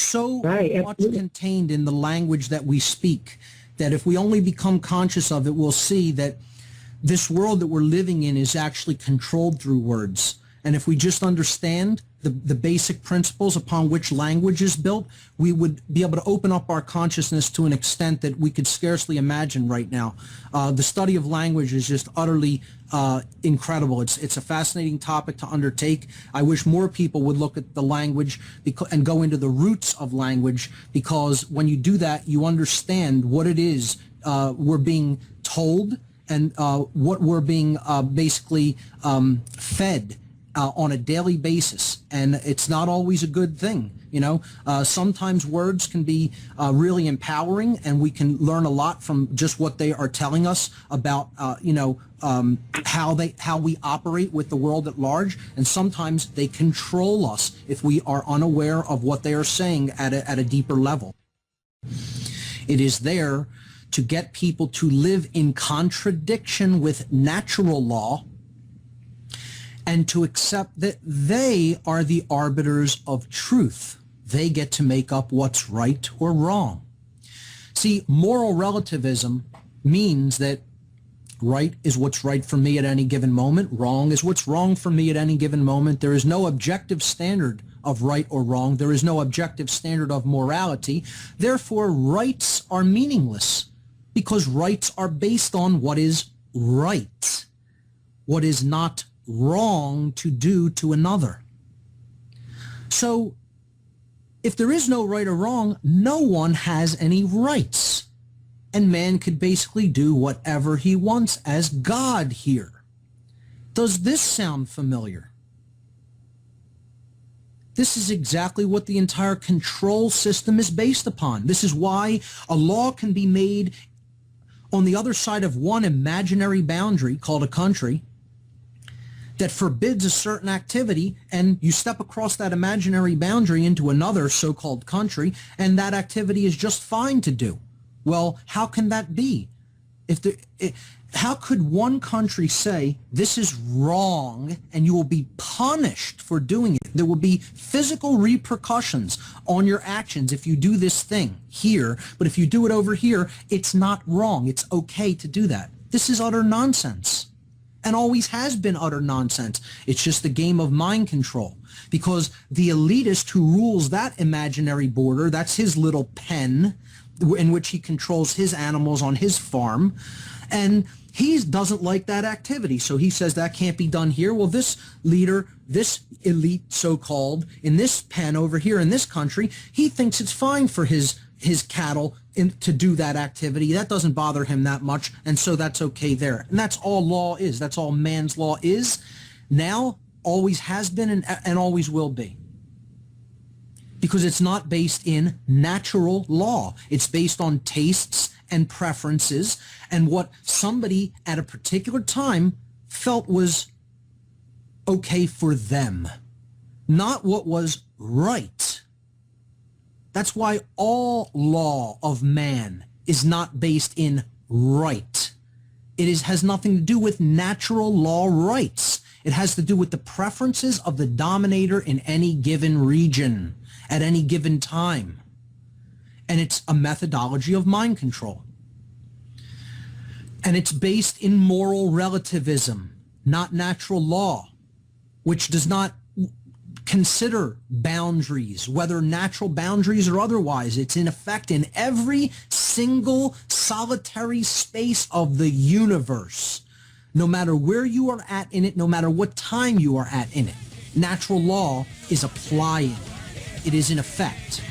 so Right, much absolutely. contained in the language that we speak that if we only become conscious of it, we'll see that this world that we're living in is actually controlled through words. And if we just understand the basic principles upon which language is built, we would be able to open up our consciousness to an extent that we could scarcely imagine right now. The study of language is just utterly incredible. It's a fascinating topic to undertake. I wish more people would look at the language and go into the roots of language, because when you do that, you understand what it is we're being told and what we're being basically fed on a daily basis, and it's not always a good thing. You know, sometimes words can be really empowering, and we can learn a lot from just what they are telling us about, how we operate with the world at large. And sometimes they control us if we are unaware of what they are saying at a deeper level. It is there to get people to live in contradiction with natural law, and to accept that they are the arbiters of truth. They get to make up what's right or wrong. See, moral relativism means that right is what's right for me at any given moment, wrong is what's wrong for me at any given moment. There is no objective standard of right or wrong. There is no objective standard of morality. Therefore, rights are meaningless, because rights are based on what is right, what is not wrong to do to another. So if there is no right or wrong, no one has any rights, and man could basically do whatever he wants as God here. Does this sound familiar? This is exactly what the entire control system is based upon. This is why a law can be made on the other side of one imaginary boundary called a country that forbids a certain activity, and you step across that imaginary boundary into another so-called country, and that activity is just fine to do. Well, how can that be? How could one country say, this is wrong, and you will be punished for doing it? There will be physical repercussions on your actions if you do this thing here, but if you do it over here, it's not wrong. It's okay to do that. This is utter nonsense, and always has been utter nonsense. It's just a game of mind control, because the elitist who rules that imaginary border, that's his little pen in which he controls his animals on his farm, and he doesn't like that activity, so he says that can't be done here. Well, this leader, this elite so-called, in this pen over here in this country, he thinks it's fine for his cattle to do that activity. That doesn't bother him that much, and so that's okay there. And that's all law is. That's all man's law is. Now, always has been, and always will be. Because it's not based in natural law. It's based on tastes and preferences and what somebody at a particular time felt was okay for them, not what was right. That's why all law of man is not based in right. It has nothing to do with natural law rights. It has to do with the preferences of the dominator in any given region at any given time. And it's a methodology of mind control. And it's based in moral relativism, not natural law, which does not consider boundaries, whether natural boundaries or otherwise. It's in effect in every single solitary space of the universe, no matter where you are at in it, no matter what time you are at in it. Natural law is applying. It is in effect.